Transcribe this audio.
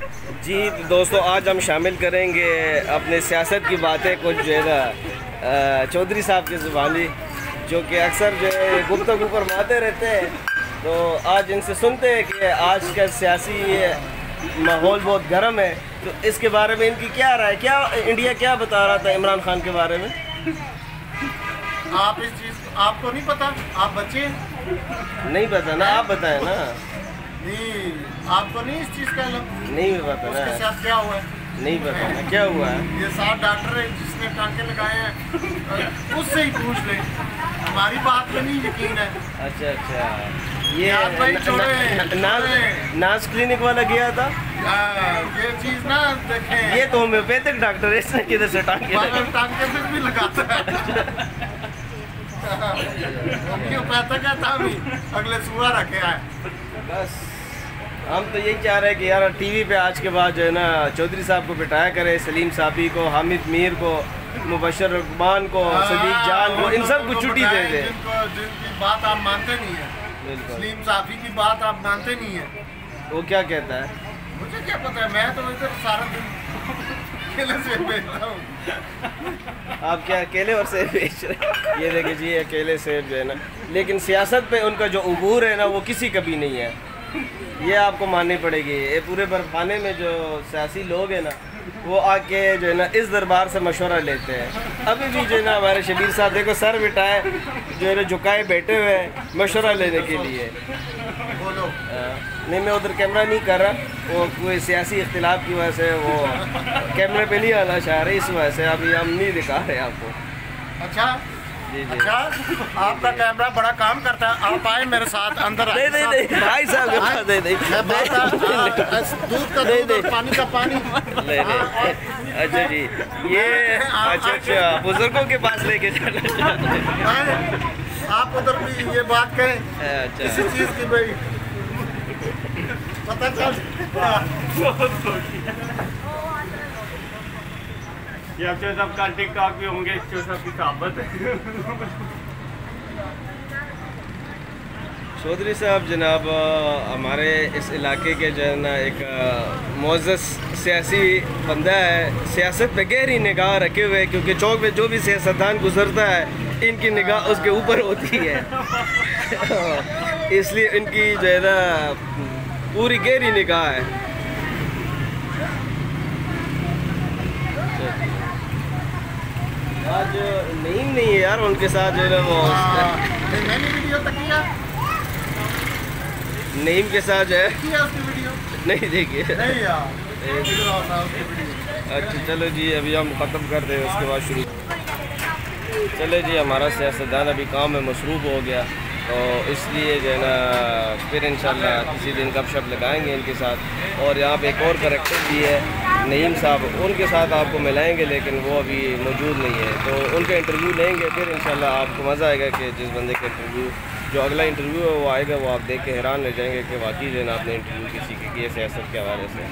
जी दोस्तों, आज हम शामिल करेंगे अपने सियासत की बातें कुछ जो है ना चौधरी साहब की ज़ुबानी, जो कि अक्सर जो है गुफ्तगू फरमाते रहते हैं। तो आज इनसे सुनते हैं कि आज का सियासी माहौल बहुत गर्म है, तो इसके बारे में इनकी क्या राय, क्या इंडिया क्या बता रहा था इमरान खान के बारे में। आप इस चीज़ आपको नहीं पता, आप बच्चे नहीं पता ना, आप बताएं ना। नहीं, आपको नहीं इस चीज़ का नहीं पता ना, उसके साथ क्या हुआ है नहीं पता ना क्या हुआ है। ये 7 डॉक्टर है जिसने टांके लगाए हैं, उससे ही पूछ ले, हमारी बात पे नहीं यकीन है। अच्छा अच्छा, ये नाज क्लिनिक वाला गया था। ये चीज़ ना देखें, ये तो होम्योपैथिक डॉक्टर है, इसने किधर से टांके से भी लगाता है। होम्योपैथिक है था भी, अगले सुबह रखे है। बस हम तो यही चाह रहे हैं कि यार टीवी पे आज के बाद जो है ना चौधरी साहब को बिठाया करे, सलीम साबी को, हामिद मीर को, मुबशर रहमान को, सदीक जान को, इन सब को छुट्टी दे दे। जिनकी बात आप मानते नहीं है, सलीम साबी की बात आप मानते नहीं है। वो क्या कहता है? मुझे क्या पता है, मैं तो इधर सारा दिन केले सेब बेचता हूँ। आप क्या केले और सेब बेच रहे? ये देखिए जी, अकेले सेब जो है ना, लेकिन सियासत पे उनका जो उबूर है ना वो किसी का भी नहीं है, ये आपको माननी पड़ेगी। ये पूरे बर्फाने में जो सियासी लोग हैं ना, वो आके जो है ना इस दरबार से मशवरा लेते हैं। अभी भी जो है ना हमारे शबीर साहब देखो सर बिठाए जो है ना झुकाए बैठे हुए हैं मशवरा लेने के लिए। बोलो। नहीं, मैं उधर कैमरा नहीं कर रहा, वो कोई सियासी इख्तिलाफ की वजह से वो कैमरे पे नहीं आना चाह रहे, इस वजह से अभी हम नहीं दिखा रहे आपको। अच्छा जी जी। अच्छा, आपका कैमरा बड़ा काम करता है, आप आए मेरे साथ अंदर। नहीं नहीं नहीं भाई साहब के पास दे दे, दूध का दूध, पानी का पानी। अच्छा जी, ये अच्छा बुजुर्गों के पास लेके जाना चाहते हैं आप? उधर भी ये बात कहें किसी चीज़ की भाई पता चल। ये अक्षय साहब का टिकटॉक भी होंगे, अक्षय साहब की साहबत है। चौधरी साहब जनाब हमारे इस इलाके के जो है ना एक मोअज़्ज़ज़ सियासी बंदा है, सियासत पे गहरी निगाह रखे हुए, क्योंकि चौक में जो भी सियासतदान गुजरता है इनकी निगाह उसके ऊपर होती है। इसलिए इनकी जो है ना पूरी गहरी निगाह है। आज नहीं है यार, उनके साथ जो है ना वो मैंने वीडियो तक किया, नईम के साथ जो है किया उसकी वीडियो नहीं देखिए। नहीं यार, अच्छा चलो जी, अभी हम ख़त्म कर दें, उसके बाद शुरू। चले जी, हमारा सियासतदान अभी काम में मसरूफ़ हो गया, तो इसलिए जो है ना फिर इंशाल्लाह किसी दिन गपशप लगाएंगे इनके साथ। और यहाँ पे एक और करैक्टर भी है नईम साहब, उनके साथ आपको मिलाएंगे, लेकिन वो अभी मौजूद नहीं है, तो उनका इंटरव्यू लेंगे, फिर इंशाल्लाह आपको मज़ा आएगा कि जिस बंदे का इंटरव्यू जो अगला इंटरव्यू है वो आएगा, वो आप देख के हैरान रह जाएंगे कि वाकई जो है ना आपने इंटरव्यू किसी के किए सियासत के हवाले से।